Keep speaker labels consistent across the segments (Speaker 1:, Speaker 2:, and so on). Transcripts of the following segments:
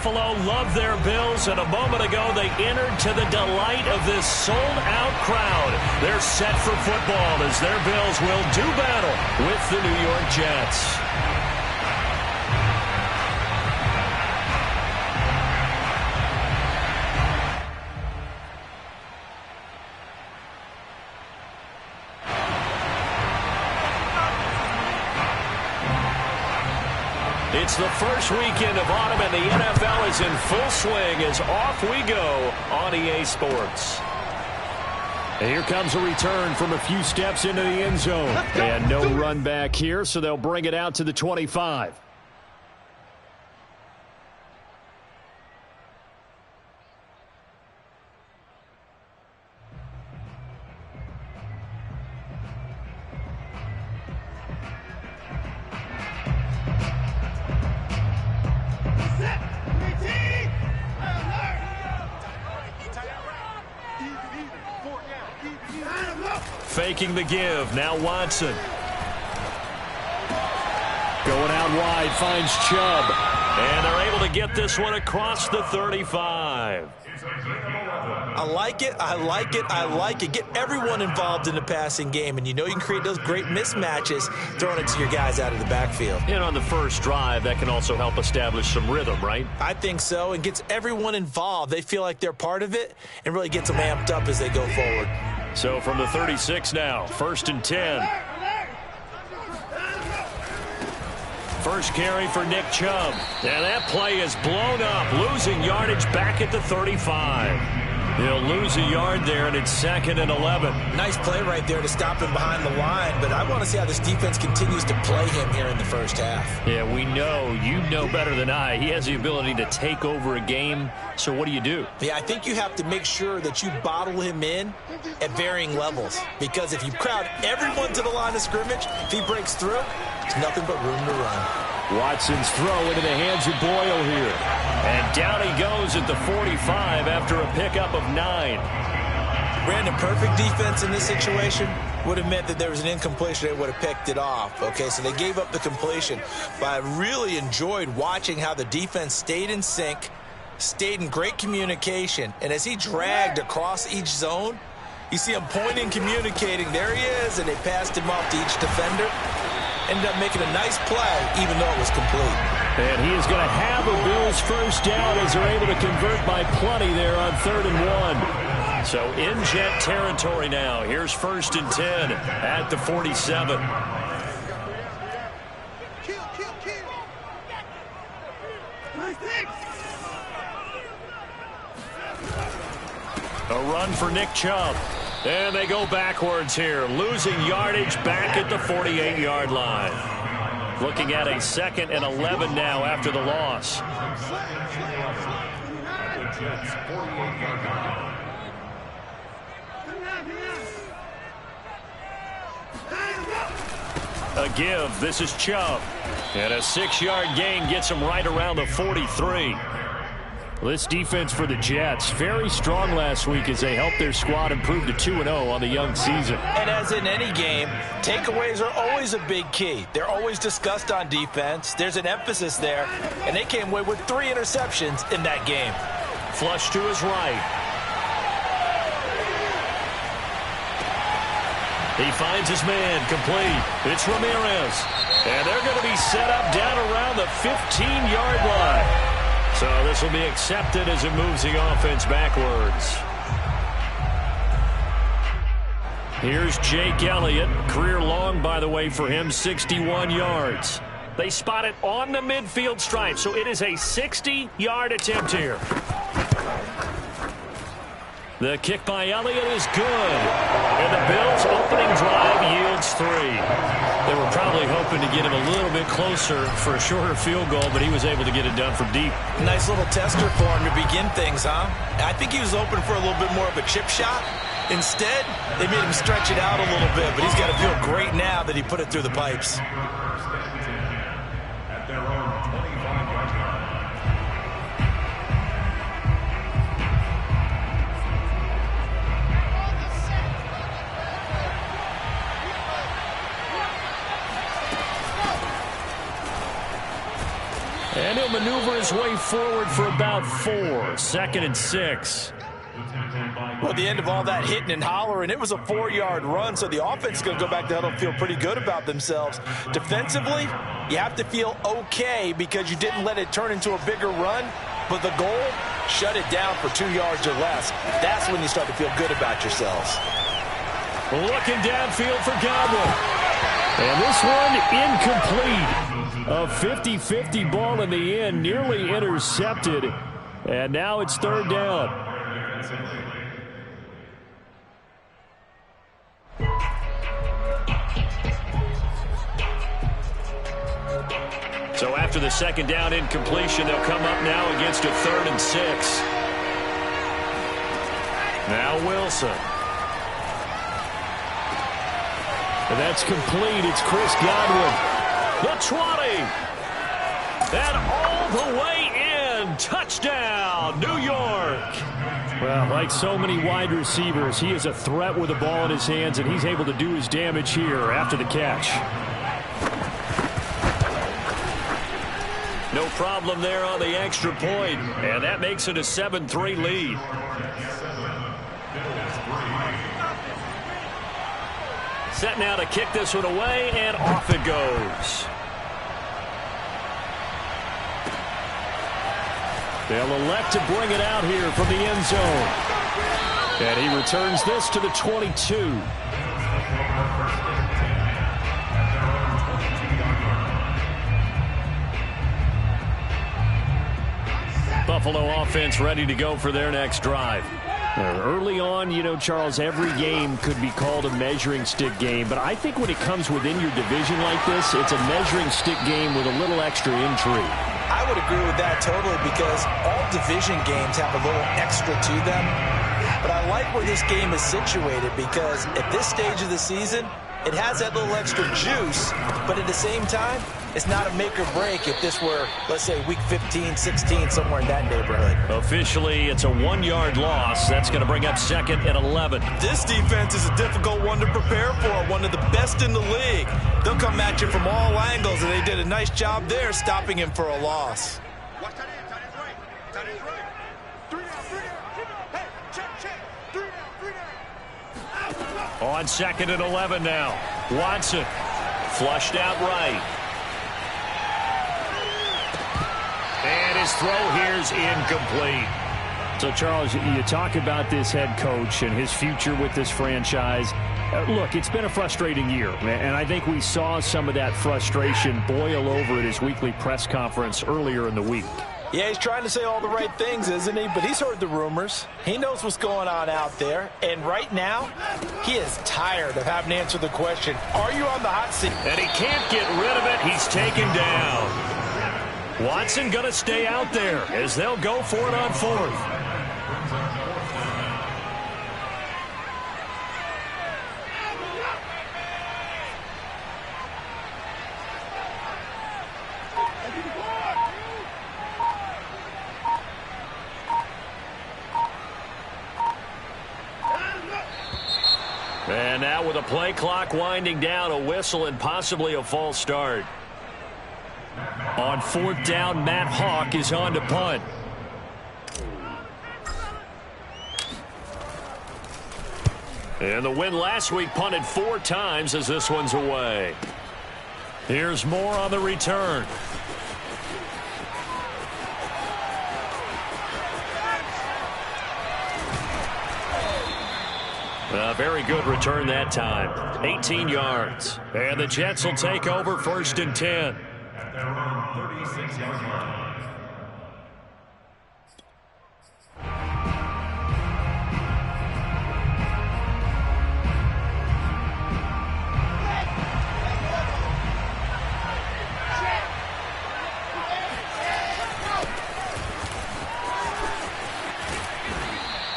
Speaker 1: Buffalo love their Bills, and a moment ago they entered to the delight of this sold-out crowd. They're set for football as their Bills will do battle with the New York Jets. It's the first weekend of autumn, and the NFL is in full swing as off we go on EA Sports. And here comes a return from a few steps into the end zone. And no run back here, so they'll bring it out to the 25. Faking the give. Now Watson. Going out wide. Finds Chubb. And they're able to get this one across the 35.
Speaker 2: I like it. I like it. I like it. Get everyone involved in the passing game. And you know you can create those great mismatches throwing it to your guys out of the backfield.
Speaker 1: And on the first drive, that can also help establish some rhythm, right?
Speaker 2: I think so. And gets everyone involved. They feel like they're part of it and really gets them amped up as they go forward.
Speaker 1: So from the 36 now, 1st and 10. First carry for Nick Chubb. And that play is blown up, losing yardage back at the 35. He'll lose a yard there, and it's 2nd and 11.
Speaker 2: Nice play right there to stop him behind the line, but I want to see how this defense continues to play him here in the first half.
Speaker 1: Yeah, we know. You know better than I. He has the ability to take over a game, so what do you do?
Speaker 2: Yeah, I think you have to make sure that you bottle him in at varying levels, because if you crowd everyone to the line of scrimmage, if he breaks through, there's nothing but room to run.
Speaker 1: Watson's throw into the hands of Boyle here. And down he goes at the 45 after a pickup of 9.
Speaker 2: Brandon, perfect defense in this situation would have meant that there was an incompletion. They would have picked it off. Okay, so they gave up the completion. But I really enjoyed watching how the defense stayed in sync, stayed in great communication. And as he dragged across each zone, you see him pointing, communicating. There he is, and they passed him off to each defender. Ended up making a nice play, even though it was complete.
Speaker 1: And he is going to have a Bills first down as they're able to convert by plenty there on 3rd and 1. So in Jet territory now. Here's 1st and 10 at the 47. A run for Nick Chubb. And they go backwards here, losing yardage back at the 48-yard line. Looking at a 2nd and 11 now after the loss. A give. This is Chubb. And a 6-yard gain gets him right around the 43. This defense for the Jets, very strong last week as they helped their squad improve to 2-0 on the young season.
Speaker 2: And as in any game, takeaways are always a big key. They're always discussed on defense. There's an emphasis there, and they came away with 3 interceptions in that game.
Speaker 1: Flush to his right. He finds his man complete. It's Ramirez. And they're going to be set up down around the 15-yard line. So this will be accepted as it moves the offense backwards. Here's Jake Elliott. Career long, by the way, for him, 61 yards. They spot it on the midfield stripe, so it is a 60-yard attempt here. The kick by Elliott is good. And the Bills' opening drive yields 3. They were probably hoping to get him a little bit closer for a shorter field goal, but he was able to get it done from deep.
Speaker 2: Nice little tester for him to begin things, huh? I think he was open for a little bit more of a chip shot. Instead, they made him stretch it out a little bit, but he's got to feel great now that he put it through the pipes.
Speaker 1: And he'll maneuver his way forward for about 4. 2nd and 6.
Speaker 2: Well, at the end of all that hitting and hollering, it was a 4-yard run, so the offense is going to go back to huddle and feel pretty good about themselves. Defensively, you have to feel okay because you didn't let it turn into a bigger run, but the goal, shut it down for 2 yards or less. That's when you start to feel good about yourselves.
Speaker 1: Looking downfield for Godwin. And this one incomplete. A 50-50 ball in the end, nearly intercepted. And now it's 3rd down. So after the 2nd down incompletion, they'll come up now against a 3rd and 6. Now Wilson. And that's complete. It's Chris Godwin. The 20. And all the way in. Touchdown, New York. Well, like so many wide receivers, he is a threat with the ball in his hands, and he's able to do his damage here after the catch. No problem there on the extra point, and that makes it a 7-3 lead. Set now to kick this one away, and off it goes. They'll elect to bring it out here from the end zone. And he returns this to the 22. Buffalo offense ready to go for their next drive. Early on, you know, Charles, every game could be called a measuring stick game, but I think when it comes within your division like this, it's a measuring stick game with a little extra intrigue.
Speaker 2: I would agree with that totally because all division games have a little extra to them. But I like where this game is situated because at this stage of the season, it has that little extra juice, but at the same time, it's not a make or break if this were, let's say, week 15, 16, somewhere in that neighborhood.
Speaker 1: Officially, it's a 1-yard loss. That's going to bring up 2nd and 11.
Speaker 2: This defense is a difficult one to prepare for, one of the best in the league. They'll come at you from all angles, and they did a nice job there stopping him for a loss.
Speaker 1: On 2nd and 11 now. Watson flushed out right. And his throw here's incomplete. So, Charles, you talk about this head coach and his future with this franchise. Look, it's been a frustrating year, and I think we saw some of that frustration boil over at his weekly press conference earlier in the week.
Speaker 2: Yeah, he's trying to say all the right things, isn't he? But he's heard the rumors. He knows what's going on out there. And right now, he is tired of having to answer the question, are you on the hot seat?
Speaker 1: And he can't get rid of it. He's taken down. Watson going to stay out there as they'll go for it on 4th. And now with a play clock winding down, a whistle and possibly a false start. On 4th down, Matt Hawk is on to punt. And the win last week punted 4 times as this one's away. Here's more on the return. A very good return that time. 18 yards. And the Jets will take over 1st and 10.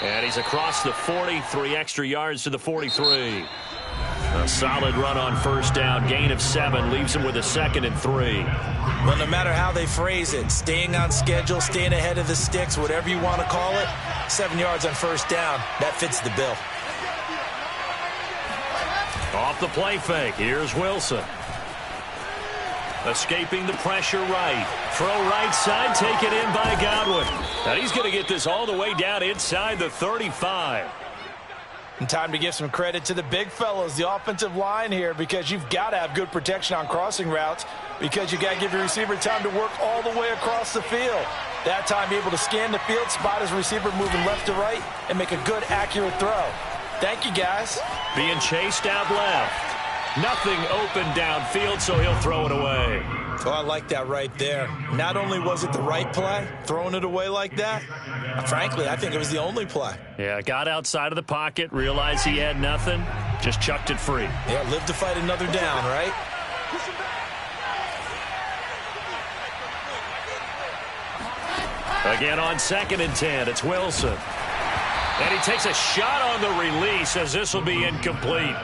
Speaker 1: And he's across the 40, 3 extra yards to the 43. A solid run on 1st down, gain of 7, leaves him with a 2nd and 3.
Speaker 2: Well, no matter how they phrase it, staying on schedule, staying ahead of the sticks, whatever you want to call it, 7 yards on 1st down, that fits the bill.
Speaker 1: Off the play fake, here's Wilson. Escaping the pressure right. Throw right side, taken in by Godwin. Now he's going to get this all the way down inside the 35.
Speaker 2: And time to give some credit to the big fellows, the offensive line here, because you've got to have good protection on crossing routes because you've got to give your receiver time to work all the way across the field. That time, able to scan the field, spot his receiver moving left to right, and make a good, accurate throw. Thank you, guys.
Speaker 1: Being chased out left. Nothing open downfield, so he'll throw it away.
Speaker 2: Oh, I like that right there. Not only was it the right play, throwing it away like that, frankly, I think it was the only play.
Speaker 1: Yeah, got outside of the pocket, realized he had nothing, just chucked it free.
Speaker 2: Yeah, live to fight another down, right?
Speaker 1: Again on 2nd and 10, it's Wilson. And he takes a shot on the release as this will be incomplete.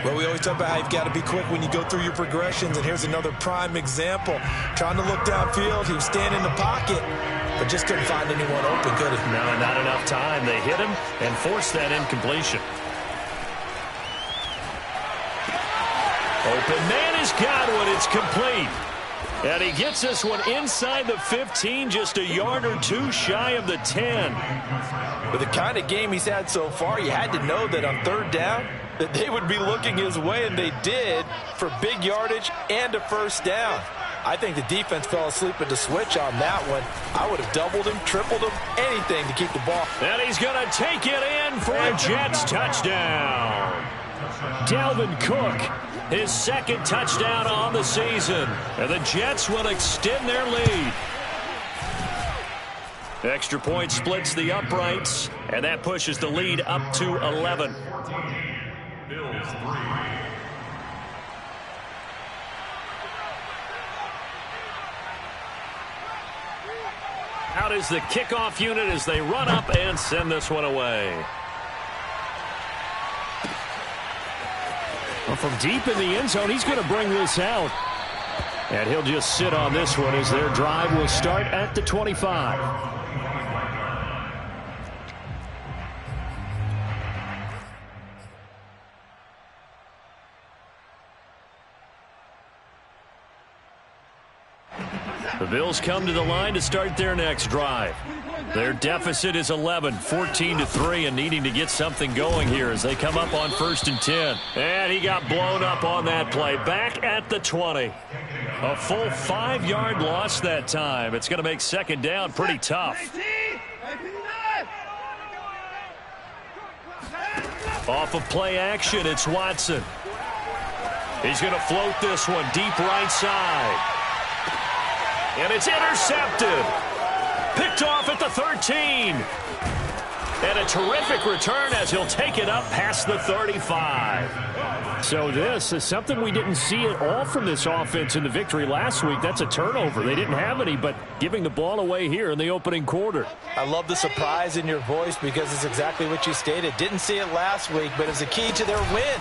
Speaker 2: Well, we always talk about how you've got to be quick when you go through your progressions, and here's another prime example. Trying to look downfield, he was standing in the pocket, but just couldn't find anyone open, could he?
Speaker 1: No, not enough time. They hit him and forced that incompletion. Open man is Godwin. It's complete. And he gets this one inside the 15, just a yard or two shy of the 10.
Speaker 2: With the kind of game he's had so far, you had to know that on 3rd down, that they would be looking his way, and they did, for big yardage and a 1st down. I think the defense fell asleep at the switch on that one. I would have doubled him, tripled him, anything to keep the ball.
Speaker 1: And he's going to take it in for a Jets touchdown. Dalvin Cook, his 2nd touchdown on the season. And the Jets will extend their lead. Extra point splits the uprights, and that pushes the lead up to 11. Bills 3. Out is the kickoff unit as they run up and send this one away. Well, from deep in the end zone, he's going to bring this out. And he'll just sit on this one as their drive will start at the 25. The Bills come to the line to start their next drive. Their deficit is 11, 14-3, and needing to get something going here as they come up on 1st and 10. And he got blown up on that play. Back at the 20. A full 5-yard loss that time. It's going to make 2nd down pretty tough. Off of play action, it's Watson. He's going to float this one deep right side. And it's intercepted. Picked off at the 13. And a terrific return as he'll take it up past the 35. So this is something we didn't see at all from this offense in the victory last week. That's a turnover. They didn't have any, but giving the ball away here in the opening quarter.
Speaker 2: I love the surprise in your voice because it's exactly what you stated. Didn't see it last week, but it's a key to their win.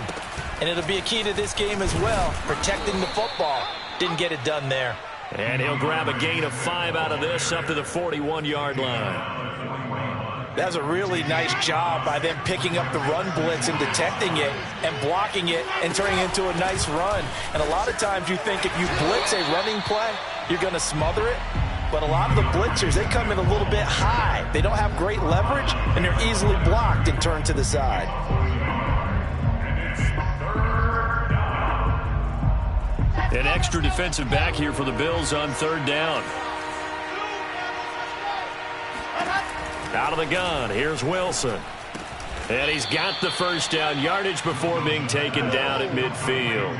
Speaker 2: And it'll be a key to this game as well, protecting the football. Didn't get it done there.
Speaker 1: And he'll grab a gain of 5 out of this up to the 41-yard line.
Speaker 2: That's a really nice job by them picking up the run blitz and detecting it and blocking it and turning it into a nice run. And a lot of times you think if you blitz a running play, you're going to smother it. But a lot of the blitzers, they come in a little bit high. They don't have great leverage, and they're easily blocked and turned to the side.
Speaker 1: An extra defensive back here for the Bills on 3rd down. Out of the gun, here's Wilson. And he's got the 1st down yardage before being taken down at midfield.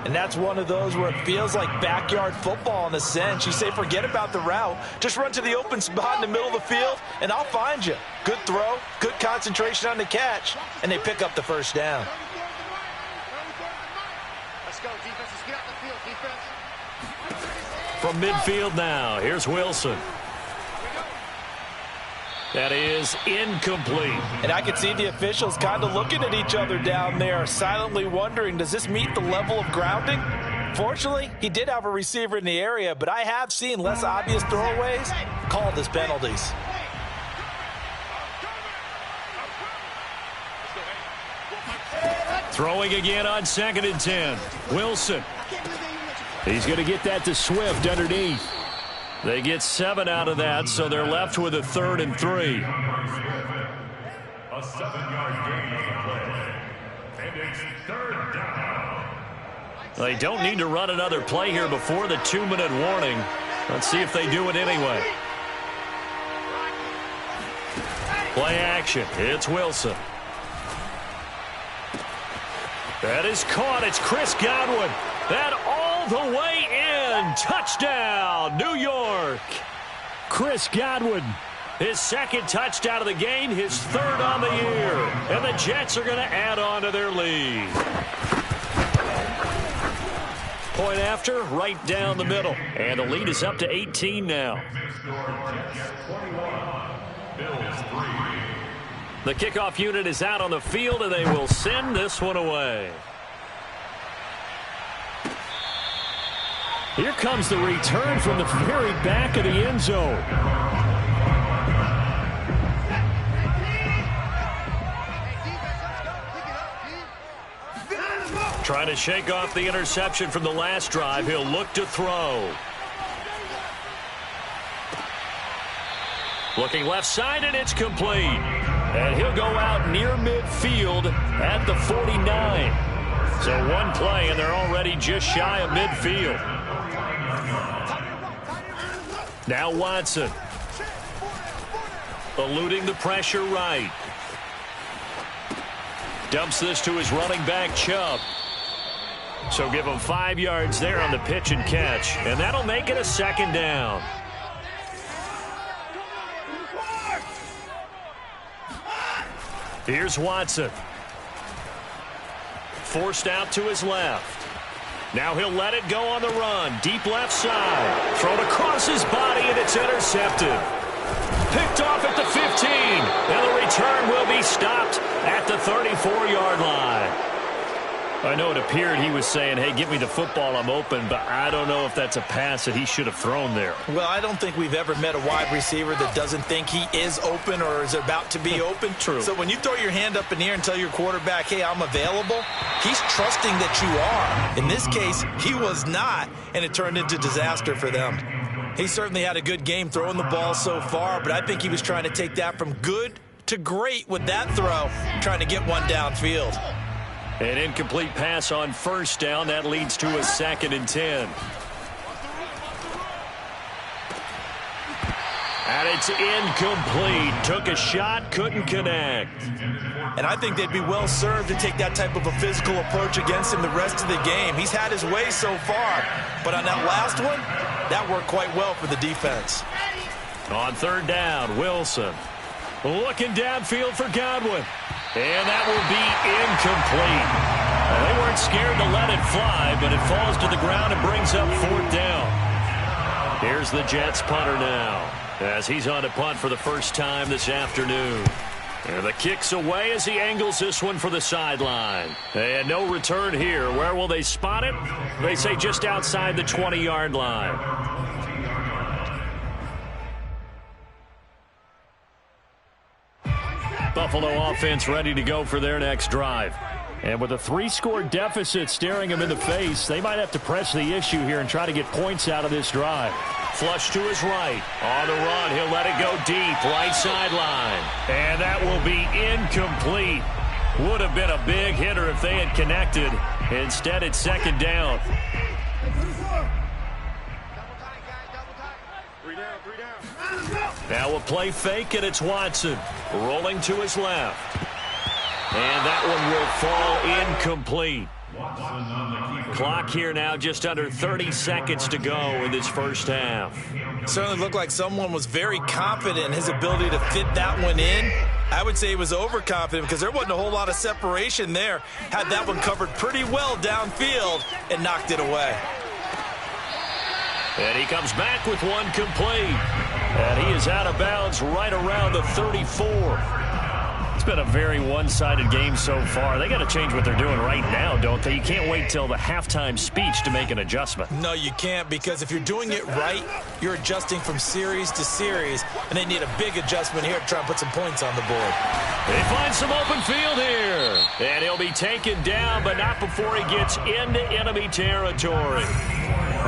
Speaker 2: And that's one of those where it feels like backyard football in a sense. You say, forget about the route. Just run to the open spot in the middle of the field, and I'll find you. Good throw, good concentration on the catch, and they pick up the 1st down.
Speaker 1: From midfield now, here's Wilson. That is incomplete.
Speaker 2: And I could see the officials kind of looking at each other down there, silently wondering, does this meet the level of grounding? Fortunately, he did have a receiver in the area, but I have seen less obvious throwaways called as penalties.
Speaker 1: Throwing again on 2nd and 10. Wilson. He's going to get that to Swift underneath. They get 7 out of that, so they're left with a 3rd and 3.
Speaker 3: A 7-yard gain on the play. And it's 3rd down.
Speaker 1: They don't need to run another play here before the 2-minute warning. Let's see if they do it anyway. Play action. It's Wilson. That is caught. It's Chris Godwin. That all the way in. Touchdown, New York. Chris Godwin, his 2nd touchdown of the game, his 3rd on the year. And the Jets are going to add on to their lead. Point after, right down the middle. And the lead is up to 18 now. The kickoff unit is out on the field, and they will send this one away. Here comes the return from the very back of the end zone. Trying to shake off the interception from the last drive. He'll look to throw. Looking left side, and it's complete. And he'll go out near midfield at the 49. So one play, and they're already just shy of midfield. Now Watson. Eluding the pressure right. Dumps this to his running back, Chubb. So give him 5 yards there on the pitch and catch. And that'll make it a 2nd down. Here's Watson. Forced out to his left. Now he'll let it go on the run. Deep left side. Thrown across his body, and it's intercepted. Picked off at the 15. And the return will be stopped at the 34-yard line. I know it appeared he was saying, hey, give me the football, I'm open, but I don't know if that's a pass that he should have thrown there.
Speaker 2: Well, I don't think we've ever met a wide receiver that doesn't think he is open or is about to be open.
Speaker 1: True.
Speaker 2: So when you throw your hand up in the air and tell your quarterback, hey, I'm available, he's trusting that you are. In this case, he was not, and it turned into disaster for them. He certainly had a good game throwing the ball so far, but I think he was trying to take that from good to great with that throw, trying to get one downfield.
Speaker 1: An incomplete pass on 1st down. That leads to a 2nd and 10. And it's incomplete. Took a shot, couldn't connect.
Speaker 2: And I think they'd be well served to take that type of a physical approach against him the rest of the game. He's had his way so far, but on that last one, that worked quite well for the defense.
Speaker 1: On 3rd down, Wilson. Looking downfield for Godwin. And that will be incomplete. They weren't scared to let it fly, but it falls to the ground and brings up 4th down. Here's the Jets punter now, as he's on to punt for the first time this afternoon. And the kick's away as he angles this one for the sideline. And no return here. Where will they spot it? They say just outside the 20-yard line. Buffalo offense ready to go for their next drive. And with a 3-score deficit staring them in the face, they might have to press the issue here and try to get points out of this drive. Flush to his right. On the run, he'll let it go deep, right sideline. And that will be incomplete. Would have been a big hitter if they had connected. Instead, it's 2nd down. Now a play fake, and it's Watson. Rolling to his left. And that one will fall incomplete. Clock here now just under 30 seconds to go in this first half.
Speaker 2: Certainly looked like someone was very confident in his ability to fit that one in. I would say he was overconfident because there wasn't a whole lot of separation there. Had that one covered pretty well downfield and knocked it away.
Speaker 1: And he comes back with one complete. And he is out of bounds right around the 34. It's been a very one-sided game so far. They got to change what they're doing right now, don't they? You can't wait till the halftime speech to make an adjustment.
Speaker 2: No, you can't, because if you're doing it right, you're adjusting from series to series, and they need a big adjustment here to try and put some points on the board.
Speaker 1: They find some open field here. And he'll be taken down, but not before he gets into enemy territory.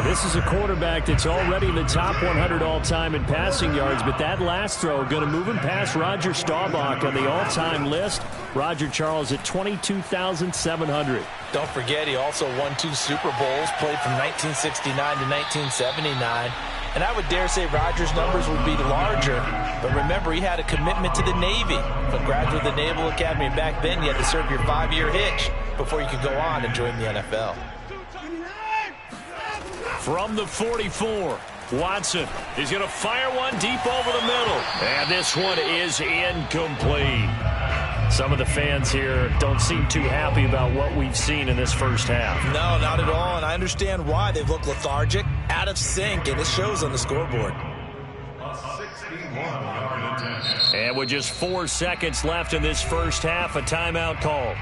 Speaker 1: This is a quarterback that's already in the top 100 all-time in passing yards, but that last throw going to move him past Roger Staubach on the all-time list. Roger Charles at 22,700.
Speaker 2: Don't forget, he also won 2 Super Bowls, played from 1969 to 1979. And I would dare say Roger's numbers would be larger. But remember, he had a commitment to the Navy. A graduate of the Naval Academy. Back then, you had to serve your 5-year hitch before you could go on and join the NFL.
Speaker 1: From the 44, Watson is going to fire one deep over the middle. And this one is incomplete. Some of the fans here don't seem too happy about what we've seen in this first half.
Speaker 2: No, not at all, and I understand why. They look lethargic, out of sync, and it shows on the scoreboard.
Speaker 1: And with just 4 seconds left in this first half, a timeout call.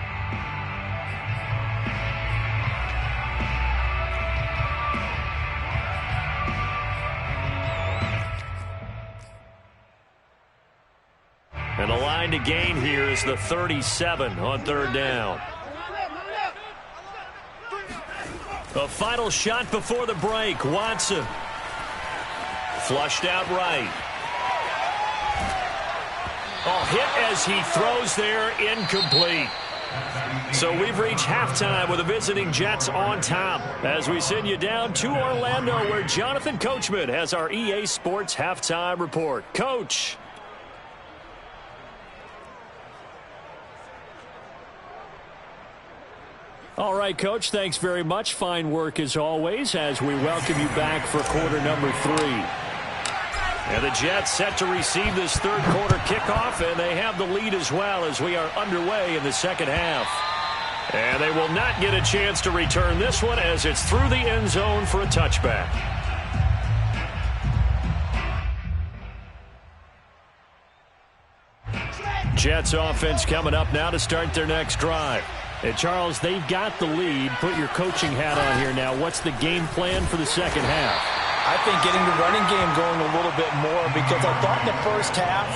Speaker 1: And the line to gain here is the 37 on 3rd down. A final shot before the break. Watson. Flushed out right. Hit as he throws there, incomplete. So we've reached halftime with the visiting Jets on top as we send you down to Orlando, where Jonathan Coachman has our EA Sports halftime report. Coach. All right, Coach, thanks very much. Fine work as always as we welcome you back for quarter number 3. And the Jets set to receive this third quarter kickoff, and they have the lead as well as we are underway in the second half. And they will not get a chance to return this one as it's through the end zone for a touchback. Jets offense coming up now to start their next drive. And Charles, they've got the lead. Put your coaching hat on here now. What's the game plan for the second half?
Speaker 2: I think getting the running game going a little bit more, because I thought in the first half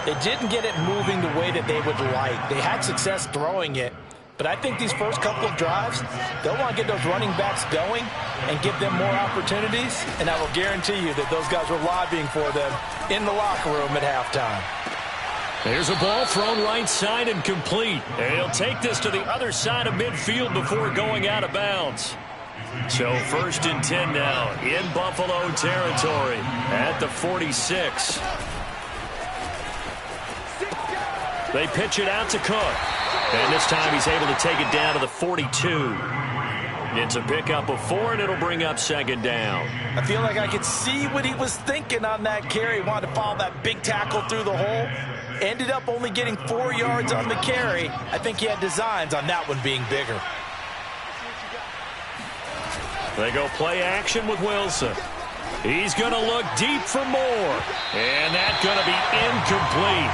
Speaker 2: they didn't get it moving the way that they would like. They had success throwing it, but I think these first couple of drives, they'll want to get those running backs going and give them more opportunities, and I will guarantee you that those guys were lobbying for them in the locker room at halftime.
Speaker 1: There's a ball thrown right side and complete. And he'll take this to the other side of midfield before going out of bounds. So 1st and 10 now in Buffalo territory at the 46. They pitch it out to Cook. And this time he's able to take it down to the 42. It's a pickup of 4, and it'll bring up 2nd down.
Speaker 2: I feel like I could see what he was thinking on that carry. He wanted to follow that big tackle through the hole. Ended up only getting 4 yards on the carry. I think he had designs on that one being bigger.
Speaker 1: They go play action with Wilson. He's going to look deep for more. And that's going to be incomplete.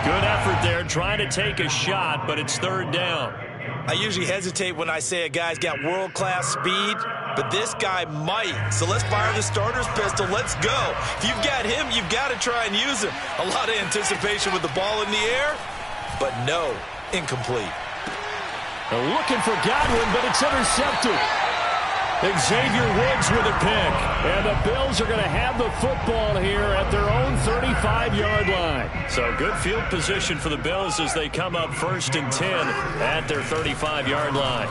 Speaker 1: Good effort there trying to take a shot, but it's 3rd down.
Speaker 2: I usually hesitate when I say a guy's got world-class speed, but this guy might. So let's fire the starter's pistol. Let's go. If you've got him, you've got to try and use him. A lot of anticipation with the ball in the air, but no, incomplete.
Speaker 1: They're looking for Godwin, but it's intercepted. Xavier Woods with a pick. And the Bills are going to have the football here at their own 35-yard line. So good field position for the Bills as they come up 1st and 10 at their 35-yard line.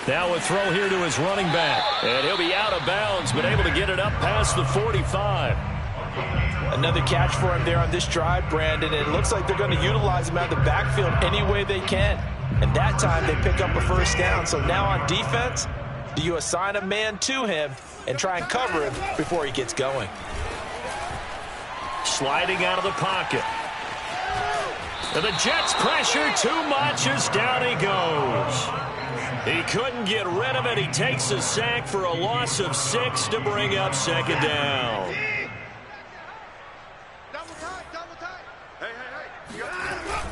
Speaker 1: Now a throw here to his running back. And he'll be out of bounds, but able to get it up past the 45.
Speaker 2: Another catch for him there on this drive, Brandon. It looks like they're going to utilize him out of the backfield any way they can. And that time they pick up a 1st down. So now on defense, do you assign a man to him and try and cover him before he gets going?
Speaker 1: Sliding out of the pocket. And the Jets pressure too much as down he goes. He couldn't get rid of it. He takes a sack for a loss of 6 to bring up 2nd down.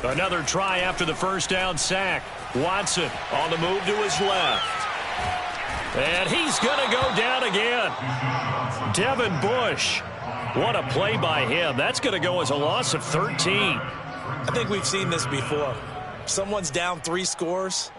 Speaker 1: Another try after the 1st down sack. Watson on the move to his left. And he's going to go down again. Devin Bush. What a play by him. That's going to go as a loss of 13.
Speaker 2: I think we've seen this before. Someone's down 3 scores.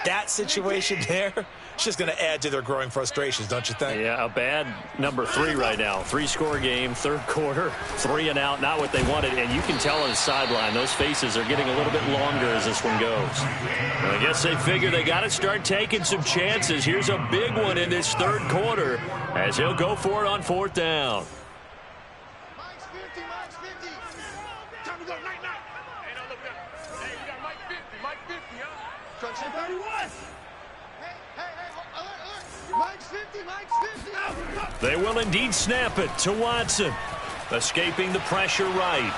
Speaker 2: That situation there, it's just going to add to their growing frustrations, don't you think?
Speaker 1: Yeah, a bad number 3 right now. 3-score game, third quarter, 3 and out, not what they wanted. And you can tell on the sideline, those faces are getting a little bit longer as this one goes. Well, I guess they figure they got to start taking some chances. Here's a big one in this third quarter as he'll go for it on 4th down. They will indeed snap it to Watson. Escaping the pressure right.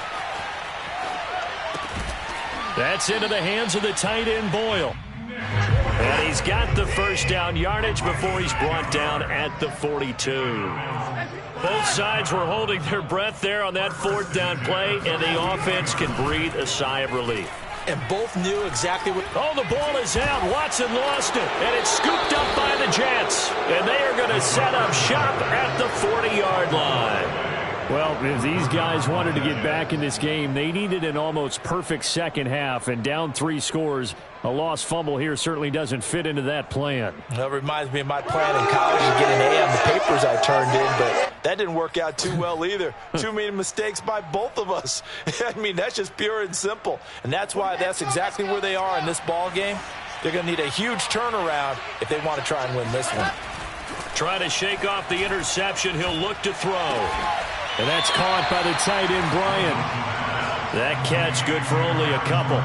Speaker 1: That's into the hands of the tight end Boyle. And he's got the first down yardage before he's brought down at the 42. Both sides were holding their breath there on that 4th down play, and the offense can breathe a sigh of relief.
Speaker 2: And both knew exactly what...
Speaker 1: Oh, the ball is out. Watson lost it. And it's scooped up by the Jets. And they are going to set up shop at the 40-yard line. Well, if these guys wanted to get back in this game, they needed an almost perfect second half. And down 3 scores, a lost fumble here certainly doesn't fit into that plan.
Speaker 2: That reminds me of my plan in college to get an A on the papers I turned in, but that didn't work out too well either. Too many mistakes by both of us. I mean, that's just pure and simple. And that's why that's exactly where they are in this ball game. They're going to need a huge turnaround if they want to try and win this one.
Speaker 1: Trying to shake off the interception. He'll look to throw. And that's caught by the tight end, Bryant. That catch good for only a couple.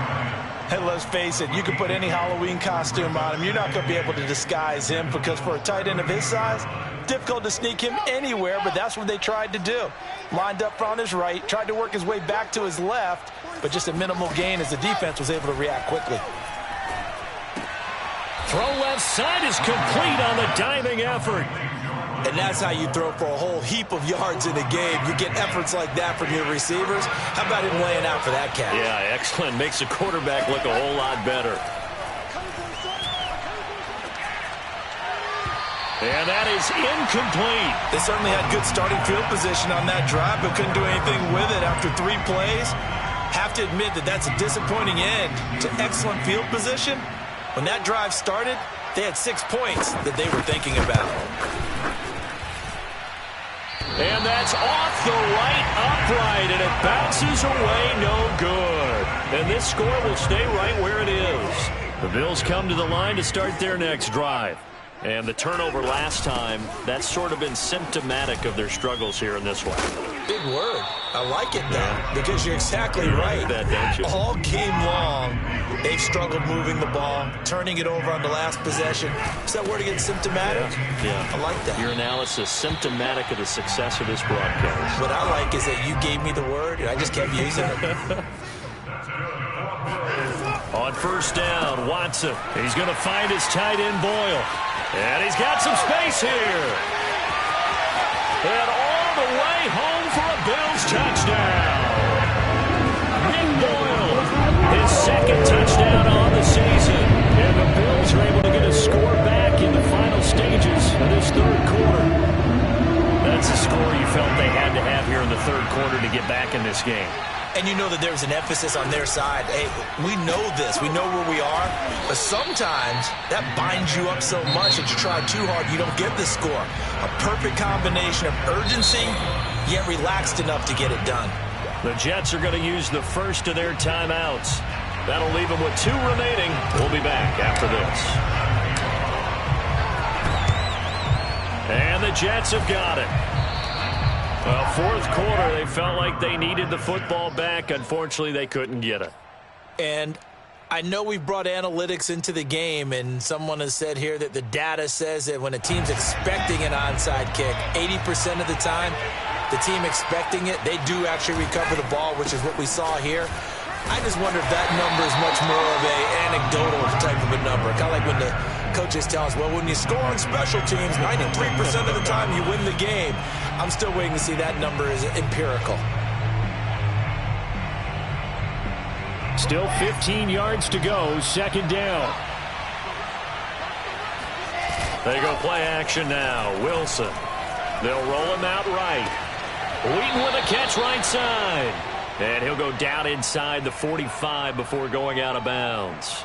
Speaker 2: And let's face it, you can put any Halloween costume on him. You're not going to be able to disguise him because for a tight end of his size, difficult to sneak him anywhere, but that's what they tried to do. Lined up on his right, tried to work his way back to his left, but just a minimal gain as the defense was able to react quickly.
Speaker 1: Throw left side is complete on the diving effort.
Speaker 2: And that's how you throw for a whole heap of yards in a game. You get efforts like that from your receivers. How about him laying out for that catch?
Speaker 1: Yeah, excellent. Makes the quarterback look a whole lot better. And that is incomplete.
Speaker 2: They certainly had good starting field position on that drive, but couldn't do anything with it after 3 plays. Have to admit that that's a disappointing end to excellent field position. When that drive started, they had 6 points that they were thinking about.
Speaker 1: And that's off the right upright, and it bounces away, no good. And this score will stay right where it is. The Bills come to the line to start their next drive. And the turnover last time, that's sort of been symptomatic of their struggles here in this one.
Speaker 2: Big word. I like it now because you're exactly right.
Speaker 1: Like that, don't you?
Speaker 2: All game long, they've struggled moving the ball, turning it over on the last possession. Is that word again, symptomatic?
Speaker 1: Yeah.
Speaker 2: I like that.
Speaker 1: Your analysis, symptomatic of the success of this broadcast.
Speaker 2: What I like is that you gave me the word, and I just kept using it.
Speaker 1: On 1st down, Watson. He's going to find his tight end, Boyle. And he's got some space here. And all the way home for a Bills touchdown. Nick Boyle, his 2nd touchdown on the season. And the Bills are able to get a score back in the final stages of this third quarter. That's a score you felt they had to have here in the third quarter to get back in this game.
Speaker 2: And you know that there's an emphasis on their side. Hey, we know this. We know where we are. But sometimes that binds you up so much that you try too hard, you don't get the score. A perfect combination of urgency, yet relaxed enough to get it done.
Speaker 1: The Jets are going to use the first of their timeouts. That'll leave them with 2 remaining. We'll be back after this. And the Jets have got it. Well, 4th quarter, they felt like they needed the football back. Unfortunately, they couldn't get it.
Speaker 2: And I know we brought analytics into the game, and someone has said here that the data says that when a team's expecting an onside kick, 80% of the time, the team expecting it, they do actually recover the ball, which is what we saw here. I just wonder if that number is much more of an anecdotal type of a number. Kind of like when the coaches tell us, well, when you score on special teams, 93% of the time you win the game. I'm still waiting to see that number is empirical.
Speaker 1: Still 15 yards to go, 2nd down. They go play action now. Wilson. They'll roll him out right. Wheaton with a catch right side. And he'll go down inside the 45 before going out of bounds.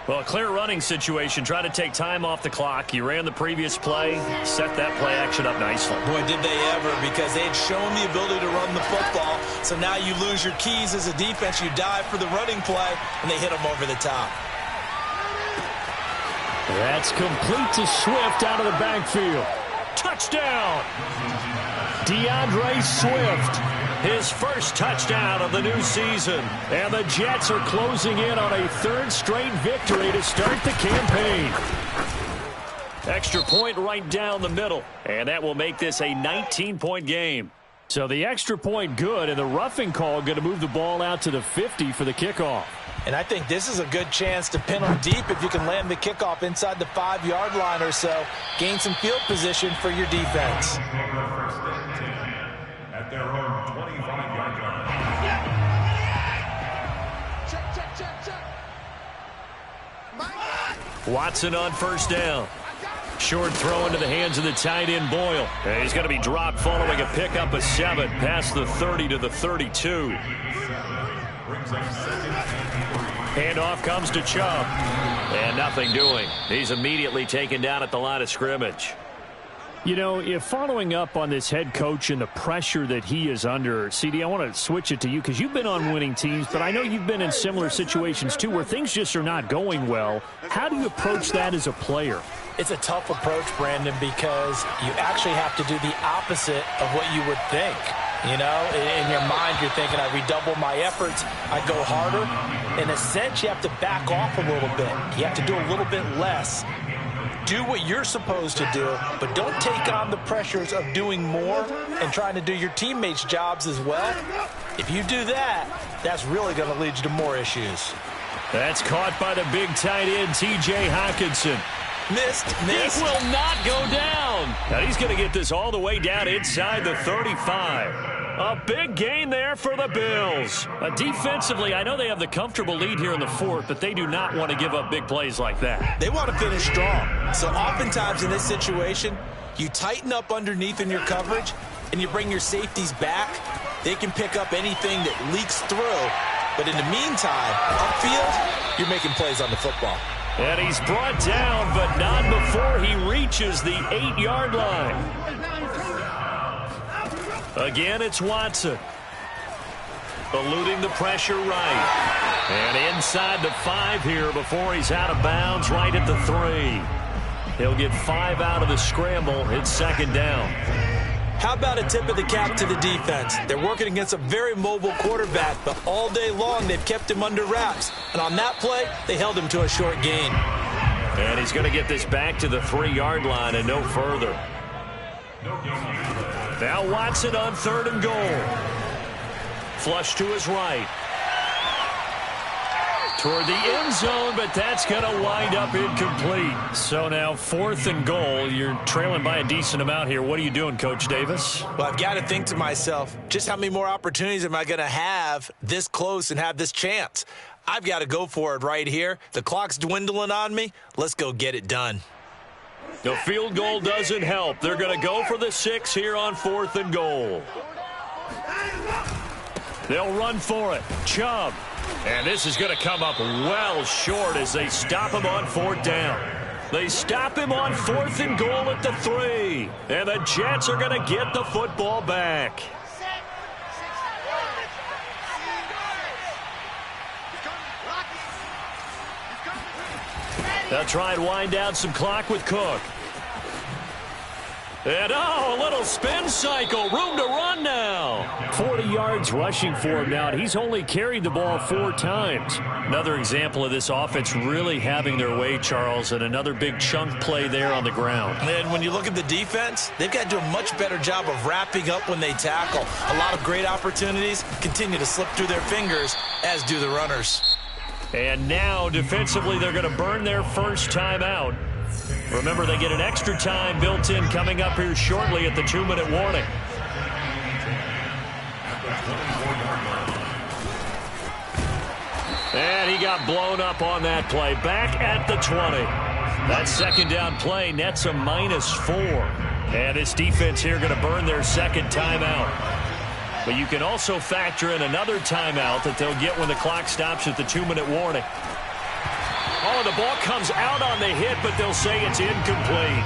Speaker 1: Well, a clear running situation. Try to take time off the clock. You ran the previous play, set that play action up nicely.
Speaker 2: Boy, did they ever, because they had shown the ability to run the football. So now you lose your keys as a defense. You dive for the running play, and they hit them over the top.
Speaker 1: That's complete to Swift out of the backfield. Touchdown! DeAndre Swift. His first touchdown of the new season. And the Jets are closing in on a third straight victory to start the campaign. Extra point right down the middle. And that will make this a 19-point game. So the extra point good, and the roughing call going to move the ball out to the 50 for the kickoff.
Speaker 2: And I think this is a good chance to pin them deep if you can land the kickoff inside the 5-yard line or so. Gain some field position for your defense.
Speaker 3: At their own 25-yard line.
Speaker 1: Watson on first down. Short throw into the hands of the tight end Boyle. And he's going to be dropped following a pickup of 7 past the 30 to the 32. Handoff comes to Chubb. And nothing doing. He's immediately taken down at the line of scrimmage. You know, if following up on this head coach and the pressure that he is under, CD, I want to switch it to you because you've been on winning teams, but I know you've been in similar situations too where things just are not going well. How do you approach that as a player?
Speaker 2: It's a tough approach, Brandon, because you actually have to do the opposite of what you would think. You know, in your mind, you're thinking, I redouble my efforts, I go harder. In a sense, you have to back off a little bit. You have to do a little bit less. Do what you're supposed to do, but don't take on the pressures of doing more and trying to do your teammates' jobs as well. If you do that, that's really going to lead you to more issues.
Speaker 1: That's caught by the big tight end, T.J. Hockenson.
Speaker 2: Missed.
Speaker 1: It will not go down. And he's going to get this all the way down inside the 35. A big gain there for the Bills. Defensively, I know they have the comfortable lead here in the fourth, but they do not want to give up big plays like that.
Speaker 2: They want to finish strong. So oftentimes in this situation, you tighten up underneath in your coverage, and you bring your safeties back. They can pick up anything that leaks through. But in the meantime, upfield, you're making plays on the football.
Speaker 1: And he's brought down, but not before he reaches the 8-yard line. Again, it's Watson. Eluding the pressure right. And inside the 5 here before he's out of bounds right at the 3. He'll get 5 out of the scramble. It's second down.
Speaker 2: How about a tip of the cap to the defense? They're working against a very mobile quarterback, but all day long they've kept him under wraps. And on that play, they held him to a short gain.
Speaker 1: And he's going to get this back to the 3-yard line and no further. Now Watson on 3rd and goal. Flush to his right. Toward the end zone, but that's going to wind up incomplete. So now 4th and goal. You're trailing by a decent amount here. What are you doing, Coach Davis?
Speaker 2: Well, I've got to think to myself, just how many more opportunities am I going to have this close and have this chance? I've got to go for it right here. The clock's dwindling on me. Let's go get it done.
Speaker 1: The field goal doesn't help. They're going to go for the 6 here on 4th and goal. They'll run for it. Chubb. And this is going to come up well short as they stop him on 4th down. They stop him on 4th and goal at the 3. And the Jets are going to get the football back. They'll try and wind down some clock with Cook. And, a little spin cycle. Room to run now. 40 yards rushing for him now, and he's only carried the ball 4 times. Another example of this offense really having their way, Charles, and another big chunk play there on the ground.
Speaker 2: And when you look at the defense, they've got to do a much better job of wrapping up when they tackle. A lot of great opportunities continue to slip through their fingers, as do the runners.
Speaker 1: And now, defensively, they're going to burn their first timeout. Remember, they get an extra time built in coming up here shortly at the 2-minute warning. And he got blown up on that play. Back at the 20. That second down play nets a -4. And this defense here going to burn their second timeout. But you can also factor in another timeout that they'll get when the clock stops at the 2-minute warning. Oh, the ball comes out on the hit, but they'll say it's incomplete.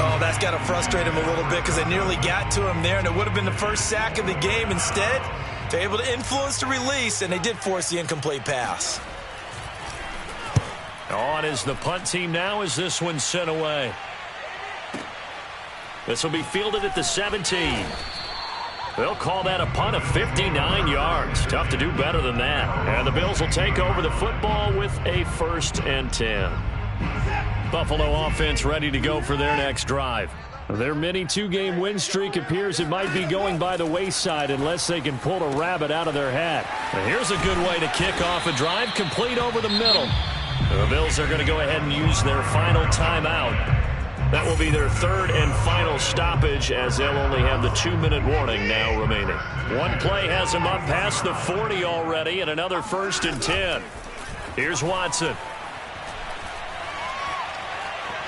Speaker 2: Oh, that's got to frustrate him a little bit because they nearly got to him there, and it would have been the first sack of the game. Instead, they're able to influence the release, and they did force the incomplete pass.
Speaker 1: On is the punt team now as this one's sent away. This will be fielded at the 17. They'll call that a punt of 59 yards. Tough to do better than that. And the Bills will take over the football with a 1st and 10. Buffalo offense ready to go for their next drive. Their mini 2-game win streak appears it might be going by the wayside unless they can pull a rabbit out of their hat. And here's a good way to kick off a drive, complete over the middle. The Bills are going to go ahead and use their final timeout. That will be their 3rd and final stoppage as they'll only have the 2-minute warning now remaining. One play has them up past the 40 already and another 1st and 10. Here's Watson.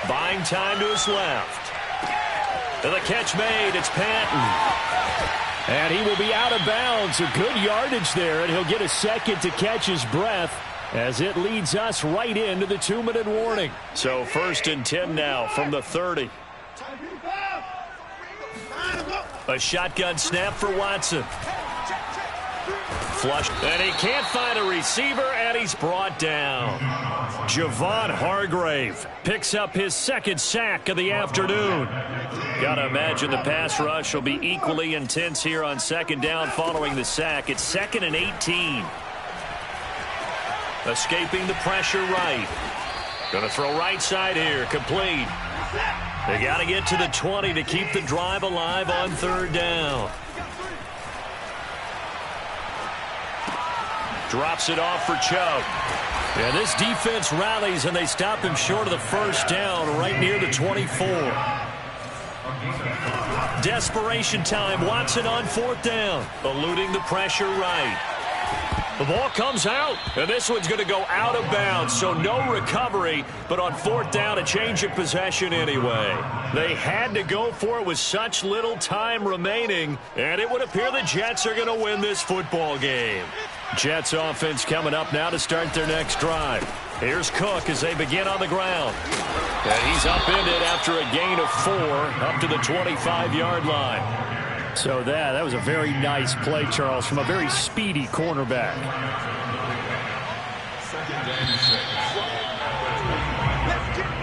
Speaker 1: Buying time to his left. And the catch made. It's Patton. And he will be out of bounds. A good yardage there, and he'll get a second to catch his breath as it leads us right into the 2-minute warning. So 1st and 10 now from the 30. A shotgun snap for Watson. Flush. And he can't find a receiver, and he's brought down. Javon Hargrave picks up his 2nd sack of the afternoon. Got to imagine the pass rush will be equally intense here on 2nd down following the sack. It's 2nd and 18. Escaping the pressure right. Going to throw right side here. Complete. They got to get to the 20 to keep the drive alive on 3rd down. Drops it off for Chubb. Yeah, this defense rallies, and they stop him short of the 1st down right near the 24. Desperation time. Watson on 4th down. Eluding the pressure right. The ball comes out, and this one's going to go out of bounds, so no recovery, but on 4th down, a change of possession anyway. They had to go for it with such little time remaining, and it would appear the Jets are going to win this football game. Jets offense coming up now to start their next drive. Here's Cook as they begin on the ground. And he's upended after a gain of 4 up to the 25-yard line. So that was a very nice play, Charles, from a very speedy cornerback.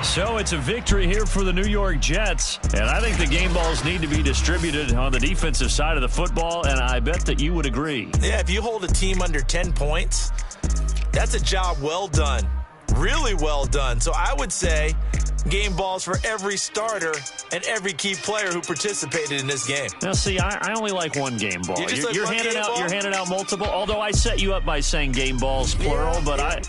Speaker 1: So it's a victory here for the New York Jets, and I think the game balls need to be distributed on the defensive side of the football, and I bet that you would agree.
Speaker 2: Yeah, if you hold a team under 10 points, that's a job well done. Really well done. So I would say game balls for every starter and every key player who participated in this game.
Speaker 1: Now, see, I only like one game ball. You're handing out multiple. Although I set you up by saying game balls plural, but